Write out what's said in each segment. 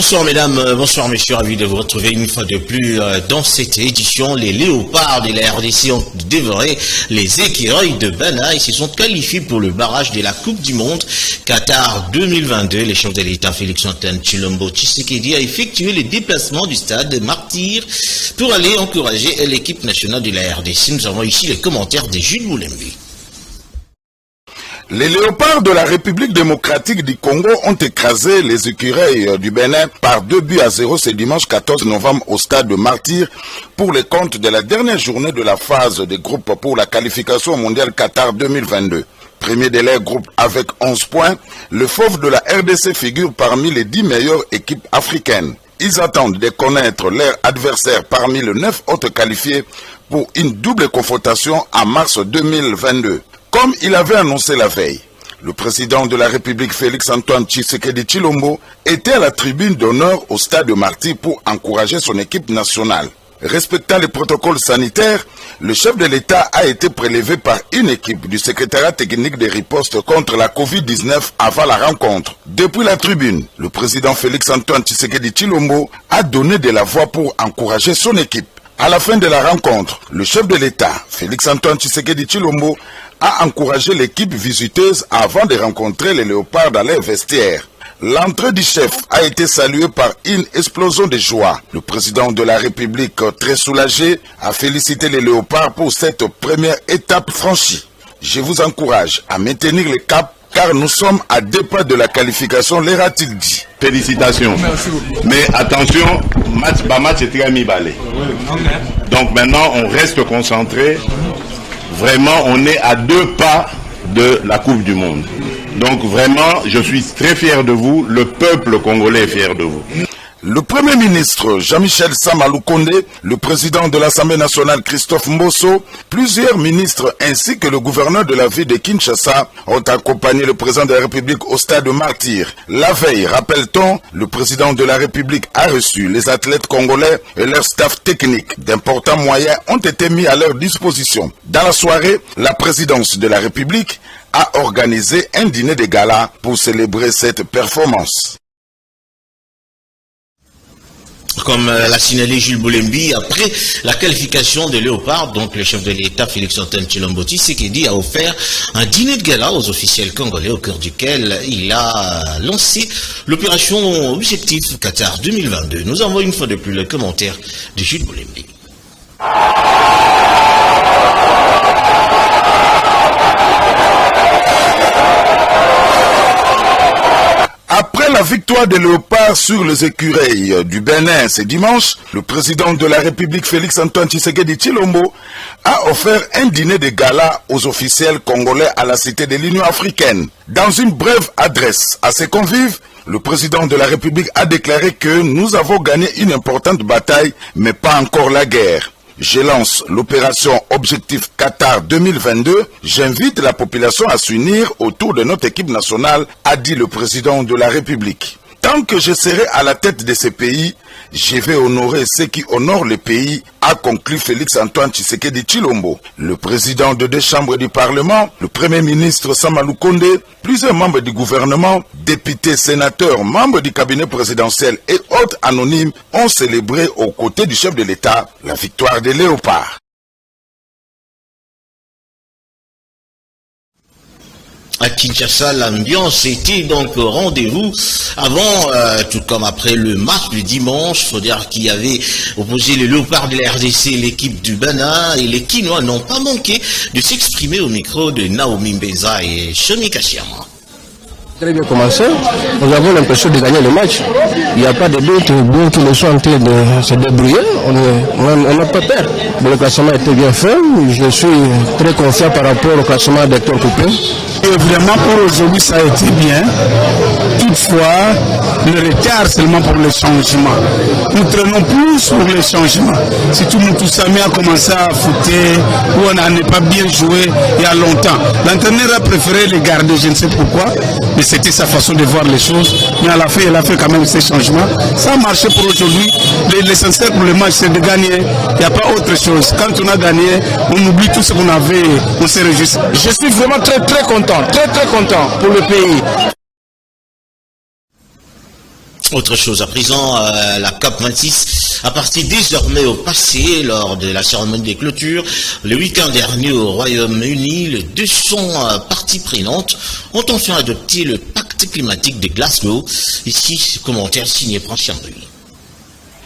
Bonsoir mesdames, bonsoir messieurs, ravi de vous retrouver une fois de plus dans cette édition. Les léopards de la RDC ont dévoré les écureuils de Bana et se sont qualifiés pour le barrage de la Coupe du Monde Qatar 2022. Les chefs de l'État Félix-Antoine Tshilombo Tshisekedi a effectué les déplacements du stade Martyr pour aller encourager l'équipe nationale de la RDC. Nous avons ici les commentaires de Jules Boulembi. Les léopards de la République démocratique du Congo ont écrasé les écureuils du Bénin par 2-0 ce dimanche 14 novembre au stade de Martyr pour les comptes de la dernière journée de la phase des groupes pour la qualification mondiale Qatar 2022. Premier de leur groupe avec 11 points, le Fauve de la RDC figure parmi les 10 meilleures équipes africaines. Ils attendent de connaître leur adversaire parmi les 9 autres qualifiés pour une double confrontation en mars 2022. Comme il avait annoncé la veille, le président de la République Félix-Antoine Tshisekedi Tshilombo était à la tribune d'honneur au stade de Martyr pour encourager son équipe nationale. Respectant les protocoles sanitaires, le chef de l'État a été prélevé par une équipe du secrétariat technique de riposte contre la Covid-19 avant la rencontre. Depuis la tribune, le président Félix-Antoine Tshisekedi Tshilombo a donné de la voix pour encourager son équipe. À la fin de la rencontre, le chef de l'État, Félix-Antoine Tshisekedi Tshilombo, a encouragé l'équipe visiteuse avant de rencontrer les léopards dans leur vestiaire. L'entrée du chef a été saluée par une explosion de joie. Le président de la République, très soulagé, a félicité les léopards pour cette première étape franchie. Je vous encourage à maintenir le cap car nous sommes à 2 pas de la qualification, leur a-t-il dit. Félicitations. Mais attention, match est très mi-balé. Donc maintenant, on reste concentré. Vraiment, on est à 2 pas de la Coupe du Monde. Donc vraiment, je suis très fier de vous. Le peuple congolais est fier de vous. Le Premier ministre Jean-Michel Sama Lukonde, le président de l'Assemblée nationale Christophe Mbosso, plusieurs ministres ainsi que le gouverneur de la ville de Kinshasa ont accompagné le président de la République au stade de Martyr. La veille, rappelle-t-on, le président de la République a reçu les athlètes congolais et leur staff technique. D'importants moyens ont été mis à leur disposition. Dans la soirée, la présidence de la République a organisé un dîner de gala pour célébrer cette performance. Comme l'a signalé Jules Boulembi, après la qualification de Léopard, donc le chef de l'État Félix-Antoine Tshilombo Tshisekedi a offert un dîner de gala aux officiels congolais au cœur duquel il a lancé l'opération Objectif Qatar 2022. Nous avons une fois de plus le commentaire de Jules Boulembi. Après la victoire des léopards sur les écureuils du Bénin ce dimanche, le président de la République Félix-Antoine Tshisekedi Tshilombo a offert un dîner de gala aux officiels congolais à la Cité de l'Union africaine. Dans une brève adresse à ses convives, le président de la République a déclaré que nous avons gagné une importante bataille, mais pas encore la guerre. Je lance l'opération Objectif Qatar 2022. J'invite la population à s'unir autour de notre équipe nationale, a dit le président de la République. Tant que je serai à la tête de ce pays, je vais honorer ceux qui honorent le pays, a conclu Félix-Antoine Tshisekedi Tshilombo. Le président de 2 chambres du Parlement, le Premier ministre Sama Lukonde, plusieurs membres du gouvernement, députés, sénateurs, membres du cabinet présidentiel et autres anonymes ont célébré aux côtés du chef de l'État la victoire des léopards. À Kinshasa, l'ambiance était donc au rendez-vous avant, tout comme après le match du dimanche. Il faut dire qu'il y avait opposé les léopards de la RDC et l'équipe du Bana, et les Kinois n'ont pas manqué de s'exprimer au micro de Naomi Mbeza et Shomi Kashiama. Très bien commencé, nous avons l'impression de gagner le match. Il n'y a pas de doute, bien qu'ils soient en train de se débrouiller, on n'a pas peur. Le classement était bien fait, je suis très confiant par rapport au classement d'Hector Coupé. Et vraiment pour aujourd'hui ça a été bien. Toutefois, le retard seulement pour le changement. Nous traînons plus pour le changement. Si tout le monde a commencé à fouter, ou on n'a pas bien joué il y a longtemps. L'entraîneur a préféré les garder, je ne sais pourquoi. Mais c'était sa façon de voir les choses. Mais à la fin, il a fait quand même ces changements. Ça a marché pour aujourd'hui. L'essentiel pour le match, c'est de gagner. Il n'y a pas autre chose. Quand on a gagné, on oublie tout ce qu'on avait. On se réjouit. Je suis vraiment très content. Très content pour le pays. Autre chose à présent, la COP26 appartient désormais au passé lors de la cérémonie des clôtures. Le week-end dernier au Royaume-Uni, les 200 parties prenantes ont enfin adopté le pacte climatique de Glasgow. Ici, commentaire signé Prince Henry.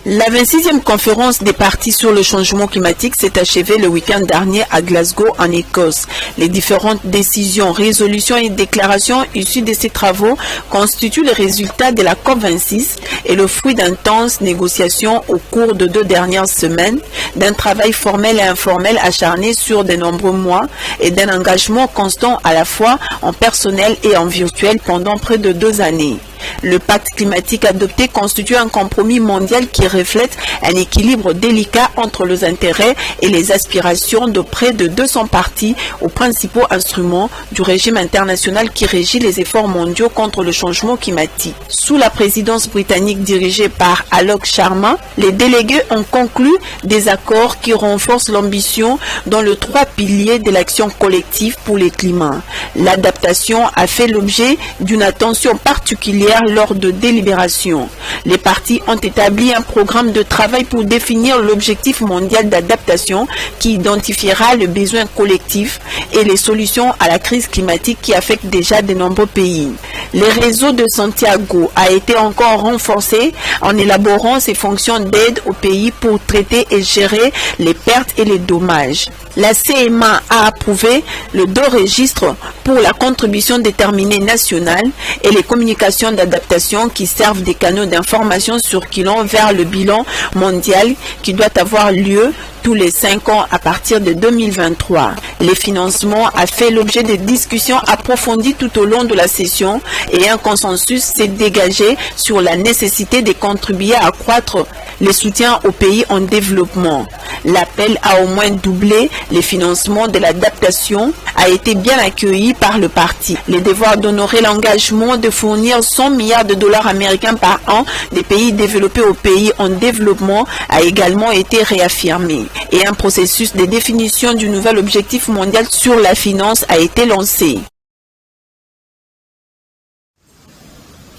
La 26e conférence des parties sur le changement climatique s'est achevée le week-end dernier à Glasgow, en Écosse. Les différentes décisions, résolutions et déclarations issues de ces travaux constituent le résultat de la COP26 et le fruit d'intenses négociations au cours de 2 dernières semaines, d'un travail formel et informel acharné sur de nombreux mois et d'un engagement constant à la fois en personnel et en virtuel pendant près de 2 années. Le pacte climatique adopté constitue un compromis mondial qui reflète un équilibre délicat entre les intérêts et les aspirations de près de 200 parties aux principaux instruments du régime international qui régit les efforts mondiaux contre le changement climatique. Sous la présidence britannique dirigée par Alok Sharma, les délégués ont conclu des accords qui renforcent l'ambition dans les 3 piliers de l'action collective pour le climat. L'adaptation a fait l'objet d'une attention particulière lors de délibérations. Les parties ont établi un programme de travail pour définir l'objectif mondial d'adaptation qui identifiera le besoin collectif et les solutions à la crise climatique qui affecte déjà de nombreux pays. Le réseau de Santiago a été encore renforcé en élaborant ses fonctions d'aide aux pays pour traiter et gérer les pertes et les dommages. La CMA a approuvé le 2 registres pour la contribution déterminée nationale et les communications d'adaptation qui servent des canaux d'information circulant vers le bilan mondial qui doit avoir lieu tous les 5 ans à partir de 2023. Les financements a fait l'objet de discussions approfondies tout au long de la session et un consensus s'est dégagé sur la nécessité de contribuer à accroître les soutiens aux pays en développement. L'appel à au moins doubler les financements de l'adaptation a été bien accueilli par le parti. Le devoir d'honorer l'engagement de fournir 100 milliards de dollars américains par an des pays développés aux pays en développement a également été réaffirmé. Et un processus de définition du nouvel objectif mondial sur la finance a été lancé.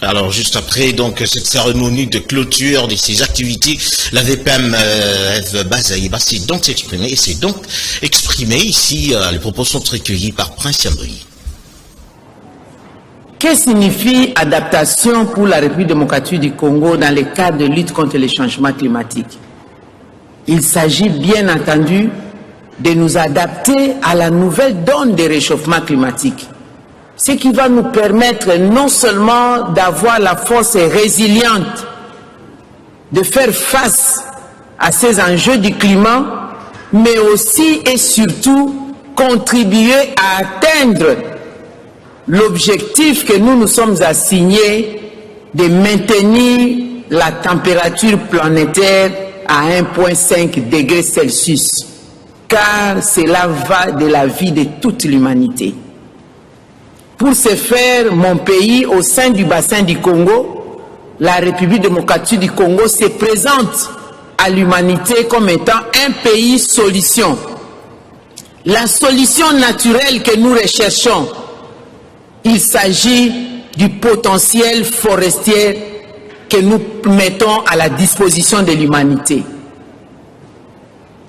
Alors juste après donc cette cérémonie de clôture de ces activités, la VPM Eve Bazaïba s'est donc exprimée et s'est donc exprimée ici. Les propos sont recueillis par Prince Henry. Que signifie adaptation pour la République démocratique du Congo dans le cadre de lutte contre les changements climatiques? Il s'agit bien entendu de nous adapter à la nouvelle donne des réchauffements climatiques. Ce qui va nous permettre non seulement d'avoir la force résiliente de faire face à ces enjeux du climat, mais aussi et surtout contribuer à atteindre l'objectif que nous nous sommes assignés de maintenir la température planétaire à 1,5 degrés Celsius, car cela va de la vie de toute l'humanité. Pour ce faire, mon pays, au sein du bassin du Congo, la République démocratique du Congo se présente à l'humanité comme étant un pays solution. La solution naturelle que nous recherchons, il s'agit du potentiel forestier que nous mettons à la disposition de l'humanité.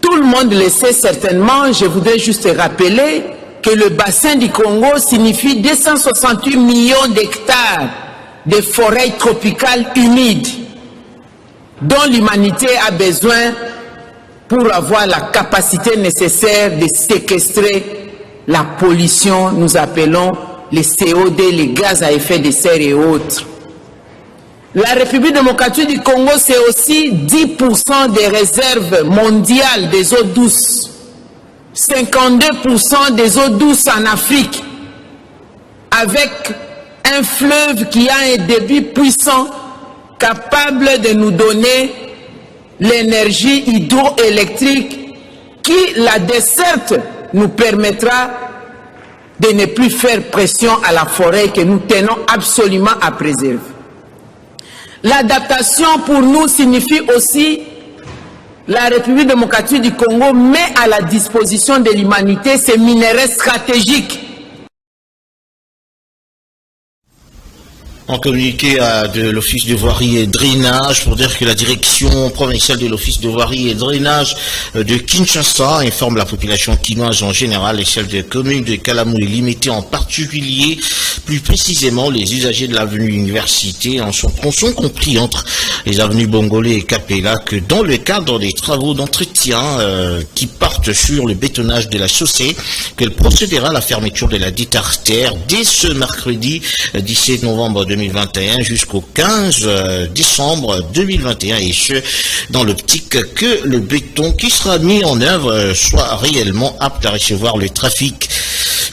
Tout le monde le sait certainement, je voudrais juste rappeler que le bassin du Congo signifie 268 millions d'hectares de forêts tropicales humides dont l'humanité a besoin pour avoir la capacité nécessaire de séquestrer la pollution, nous appelons les CO2, les gaz à effet de serre et autres. La République démocratique du Congo, c'est aussi 10% des réserves mondiales des eaux douces, 52% des eaux douces en Afrique, avec un fleuve qui a un débit puissant, capable de nous donner l'énergie hydroélectrique qui, la desserte, nous permettra de ne plus faire pression à la forêt que nous tenons absolument à préserver. L'adaptation pour nous signifie aussi la République démocratique du Congo met à la disposition de l'humanité ces minerais stratégiques. En communiqué de l'Office de voirie et drainage pour dire que la direction provinciale de l'Office de voirie et drainage de Kinshasa informe la population quinoise en général et celle des communes de Kalamou et Limité en particulier, plus précisément les usagers de l'avenue Université en sont compris entre les avenues Bongolé et Capella que dans le cadre des travaux d'entretien qui partent sur le bétonnage de la chaussée, qu'elle procédera à la fermeture de la dite artère dès ce mercredi 17 novembre 2021 jusqu'au 15 décembre 2021 et ce dans l'optique que le béton qui sera mis en œuvre soit réellement apte à recevoir le trafic.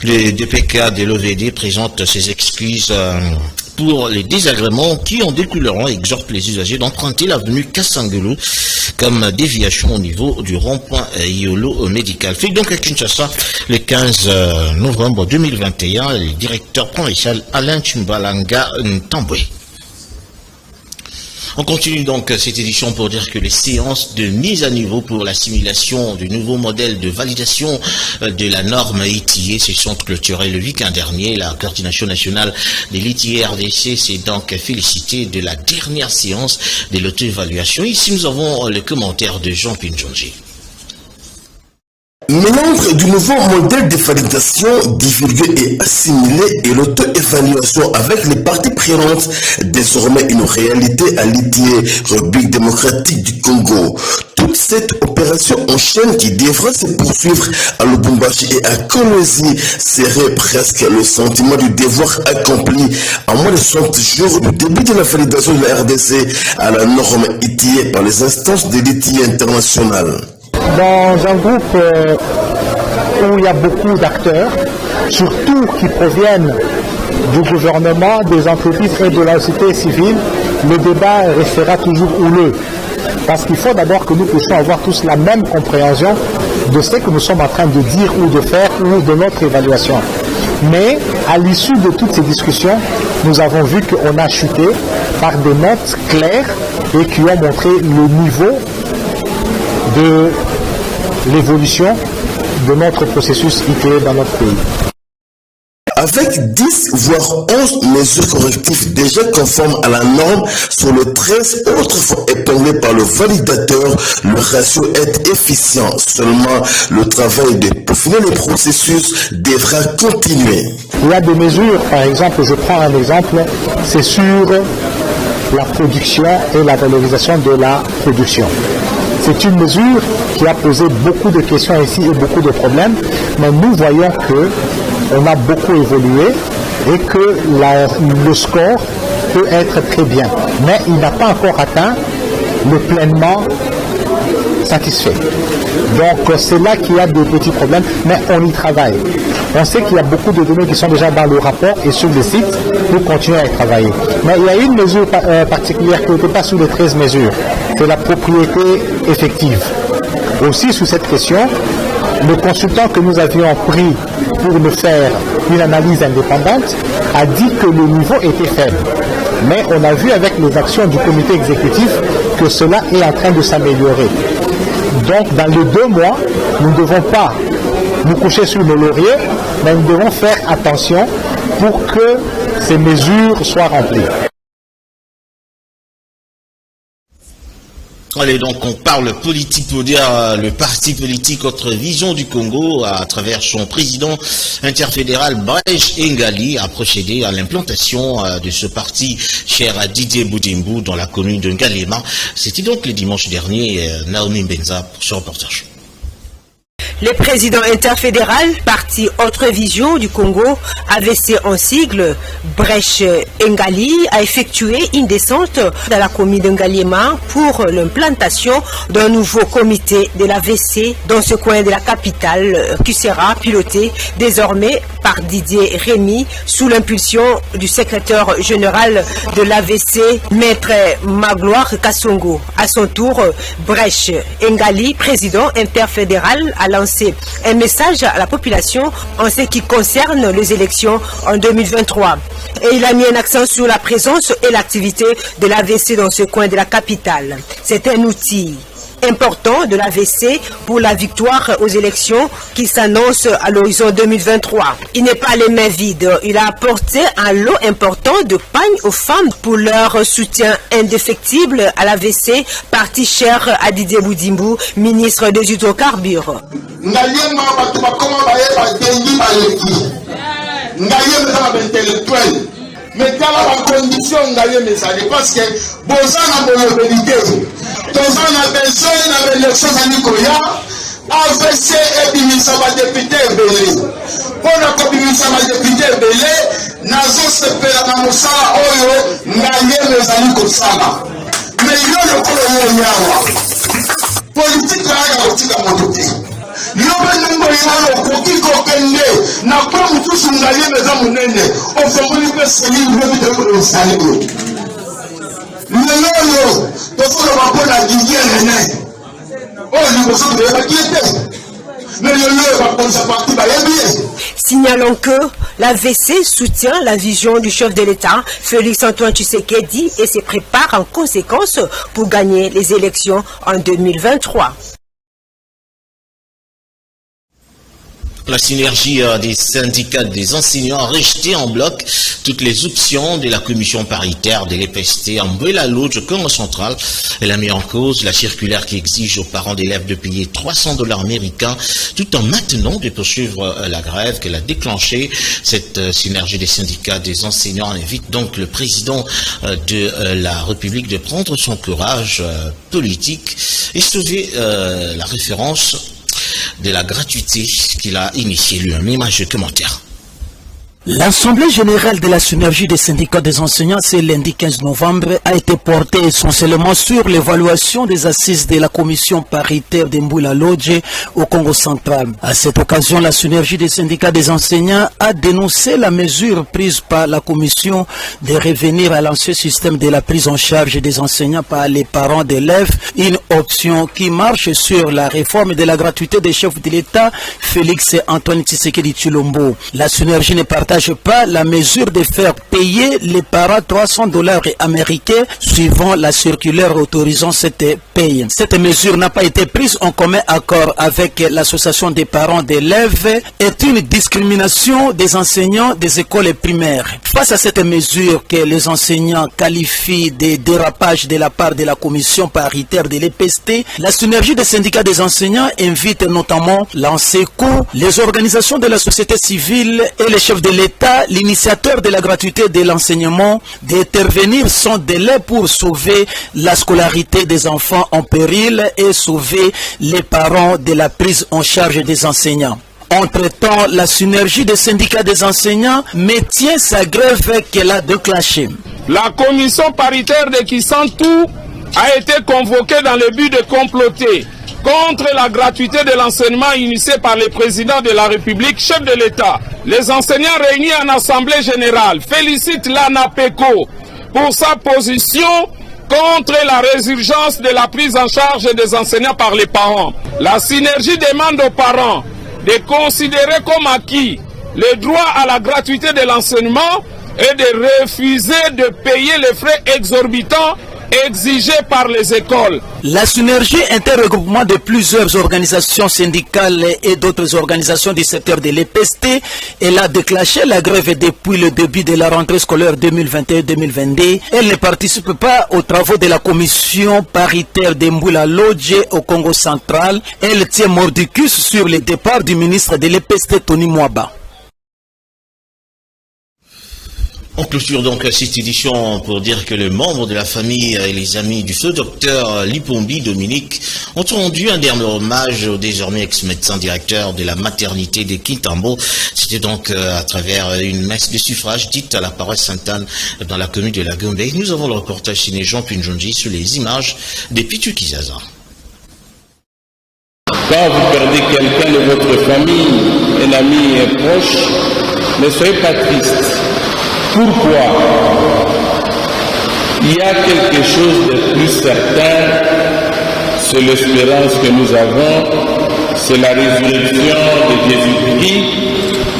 Le DPK de l'OVD présente ses excuses pour les désagréments qui en découleront et exhorte les usagers d'emprunter l'avenue Kassangelo comme déviation au niveau du rond-point Iolo médical. Fait donc à Kinshasa le 15 novembre 2021, le directeur provincial Alain Chimbalanga Ntambwe. On continue donc cette édition pour dire que les séances de mise à niveau pour la simulation du nouveau modèle de validation de la norme ETIE se sont clôturées le week-end dernier. La coordination nationale de l'ETIE RDC s'est donc félicitée de la dernière séance de l'auto-évaluation. Ici, nous avons le commentaire de Jean Pinjonji. Mélange du nouveau modèle de validation divulgué et assimilé et l'auto-évaluation avec les parties prenantes, désormais une réalité à l'ETIE, République démocratique du Congo. Toute cette opération en chaîne qui devra se poursuivre à Lubumbashi et à Kolwezi serait presque le sentiment du devoir accompli en moins de 60 jours du début de la validation de la RDC à la norme ETIE par les instances de l'ETIE internationale. Dans un groupe où il y a beaucoup d'acteurs, surtout qui proviennent du gouvernement, des entreprises et de la société civile, le débat restera toujours houleux. Parce qu'il faut d'abord que nous puissions avoir tous la même compréhension de ce que nous sommes en train de dire ou de faire ou de notre évaluation. Mais à l'issue de toutes ces discussions, nous avons vu qu'on a chuté par des notes claires et qui ont montré le niveau de l'évolution de notre processus ITE dans notre pays. Avec 10 voire 11 mesures correctives déjà conformes à la norme sur le 13 autres fois épinglées par le validateur, le ratio est efficient. Seulement, le travail de peaufiner le processus devra continuer. Il y a des mesures, par exemple, je prends un exemple, c'est sur la production et la valorisation de la production. C'est une mesure qui a posé beaucoup de questions ici et beaucoup de problèmes, mais nous voyons qu'on a beaucoup évolué et que le score peut être très bien. Mais il n'a pas encore atteint le pleinement satisfait. Donc c'est là qu'il y a des petits problèmes, mais on y travaille. On sait qu'il y a beaucoup de données qui sont déjà dans le rapport et sur le site pour continuer à y travailler. Mais il y a une mesure particulière qui n'était pas sous les 13 mesures, c'est la propriété effective. Aussi sous cette question, le consultant que nous avions pris pour nous faire une analyse indépendante a dit que le niveau était faible. Mais on a vu avec les actions du comité exécutif que cela est en train de s'améliorer. Donc dans les 2 mois, nous ne devons pas nous coucher sur nos lauriers, mais nous devons faire attention pour que ces mesures soient remplies. Allez, donc on parle politique pour dire le parti politique Autre Vision du Congo, à travers son président interfédéral Brèche Engali, a procédé à l'implantation de ce parti cher à Didier Boudimbu dans la commune de Ngalema. C'était donc le dimanche dernier, Naomi Benza pour ce reportage. Le président interfédéral, parti Autre Vision du Congo, AVC en sigle, Brèche Engali, a effectué une descente dans la commune de Ngaliema pour l'implantation d'un nouveau comité de l'AVC dans ce coin de la capitale qui sera piloté désormais par Didier Rémy sous l'impulsion du secrétaire général de l'AVC, Maître Magloire Kassongo. À son tour, Brèche Engali, président interfédéral, a lancé un message à la population en ce qui concerne les élections en 2023. Et il a mis un accent sur la présence et l'activité de l'AVC dans ce coin de la capitale. C'est un outil important de l'AVC pour la victoire aux élections qui s'annoncent à l'horizon 2023. Il n'est pas les mains vides. Il a apporté un lot important de pagne aux femmes pour leur soutien indéfectible à l'AVC, parti cher à Didier Boudimbu, ministre des hydrocarbures. Mais dans la condition de parce que Bozan a de vérité. Dans un besoin de l'élection à Nicoya, AVC et Bimisa va député Belé. Pour la commission de député Belé, Nazo se perd dans le Sala Oyo, Naye les amis comme ça. Mais il y a le colonel Yawa. Politique là, il y a aussi dans mon côté. Signalons que l'AVC soutient la vision du chef de l'État, Félix Antoine Tshisekedi, et se prépare en conséquence pour gagner les élections en 2023. La synergie des syndicats des enseignants a rejeté en bloc toutes les options de la commission paritaire de l'EPST en Mbouela-Lodge, Congo central. Elle a mis en cause la circulaire qui exige aux parents d'élèves de payer $300 américains tout en maintenant de poursuivre la grève qu'elle a déclenchée. Cette synergie des syndicats des enseignants invite donc le président de la République de prendre son courage politique et sauver la référence de la gratuité qu'il a initiée lui-même. Image de commentaire. L'Assemblée générale de la synergie des syndicats des enseignants, c'est lundi 15 novembre, a été portée essentiellement sur l'évaluation des assises de la commission paritaire de Mbouela-Lodge au Congo central. À cette occasion, la synergie des syndicats des enseignants a dénoncé la mesure prise par la commission de revenir à l'ancien système de la prise en charge des enseignants par les parents d'élèves, une option qui marche sur la réforme de la gratuité des chefs de l'État, Félix Antoine Tshisekedi Tshilombo. La synergie ne partage pas la mesure de faire payer les parents $300 américains suivant la circulaire autorisant cette paye. Cette mesure n'a pas été prise en commun accord avec l'association des parents d'élèves, est une discrimination des enseignants des écoles primaires. Face à cette mesure que les enseignants qualifient de dérapage de la part de la commission paritaire de l'EPST, la synergie des syndicats des enseignants invite notamment l'ANSECO, les organisations de la société civile et les chefs de l'État, l'initiateur de la gratuité de l'enseignement, d'intervenir sans délai pour sauver la scolarité des enfants en péril et sauver les parents de la prise en charge des enseignants. Entre-temps, la synergie des syndicats des enseignants maintient sa grève qu'elle a déclenchée. La commission paritaire de Kisantou a été convoquée dans le but de comploter contre la gratuité de l'enseignement initiée par le président de la République, chef de l'État. Les enseignants réunis en Assemblée générale félicitent l'ANAPECO pour sa position contre la résurgence de la prise en charge des enseignants par les parents. La synergie demande aux parents de considérer comme acquis le droit à la gratuité de l'enseignement et de refuser de payer les frais exorbitants exigés par les écoles. La synergie interregroupement de plusieurs organisations syndicales et d'autres organisations du secteur de l'EPST, elle a déclenché la grève depuis le début de la rentrée scolaire 2021-2022. Elle ne participe pas aux travaux de la commission paritaire de Mbouela-Lodge au Congo central. Elle tient mordicus sur le départ du ministre de l'EPST, Tony Mwaba. On clôture donc cette édition pour dire que les membres de la famille et les amis du feu docteur Lipombi Dominique ont rendu un dernier hommage au désormais ex-médecin directeur de la maternité de Kintambo. C'était donc à travers une messe de suffrage dite à la paroisse Sainte-Anne dans la commune de la Gombe. Nous avons le reportage signé Jean Punjonji sur les images des Pitu Kizaza. Quand vous perdez quelqu'un de votre famille, un ami et proche, ne soyez pas triste. Pourquoi? Il y a quelque chose de plus certain, c'est l'espérance que nous avons, c'est la résurrection de Jésus-Christ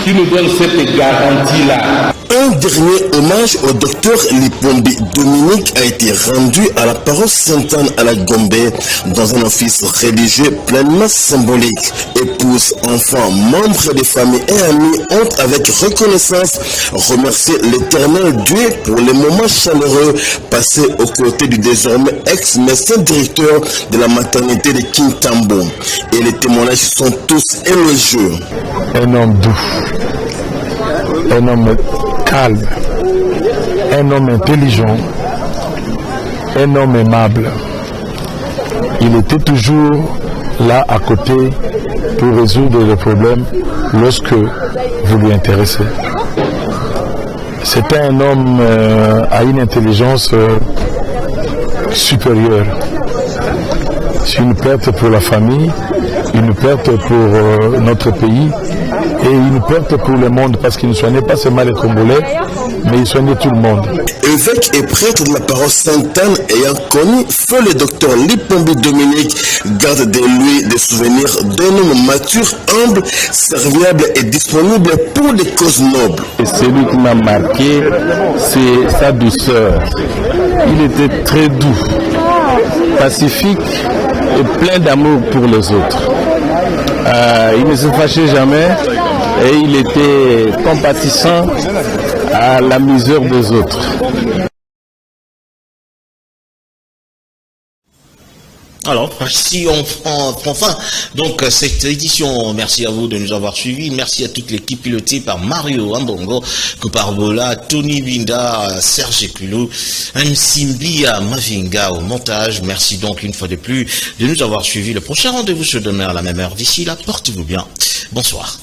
qui nous donne cette garantie-là. Un dernier hommage au docteur Lipombi Dominique a été rendu à la paroisse Sainte-Anne à la Gombe dans un office religieux pleinement symbolique. Épouses, enfants, membres des familles et amis ont avec reconnaissance remercié l'Éternel Dieu pour les moments chaleureux passés aux côtés du désormais ex-médecin directeur de la maternité de Kintambo. Et les témoignages sont tous élogieux. Un homme doux, un homme calme, un homme intelligent, un homme aimable. Il était toujours là à côté pour résoudre les problèmes lorsque vous lui intéressez. C'était un homme à une intelligence supérieure. C'est une perte pour la famille, une perte pour notre pays et une perte pour le monde parce qu'il ne soignait pas seulement les Congolais, mais il soignait tout le monde. Évêque et prêtre de la paroisse Sainte-Anne ayant connu feu le docteur Lipombi Dominique garde de lui des souvenirs d'un homme mature, humble, serviable et disponible pour des causes nobles. Et celui qui m'a marqué, c'est sa douceur. Il était très doux, pacifique et plein d'amour pour les autres. Il ne se fâchait jamais et il était compatissant à la misère des autres. Alors, si on prend fin, donc, cette édition, merci à vous de nous avoir suivis, merci à toute l'équipe pilotée par Mario Ambongo, Koparbola, Tony Binda, Serge Kulou, Nsimbia Mavinga au montage. Merci donc une fois de plus de nous avoir suivis. Le prochain rendez-vous se demain à la même heure. D'ici là, portez-vous bien. Bonsoir.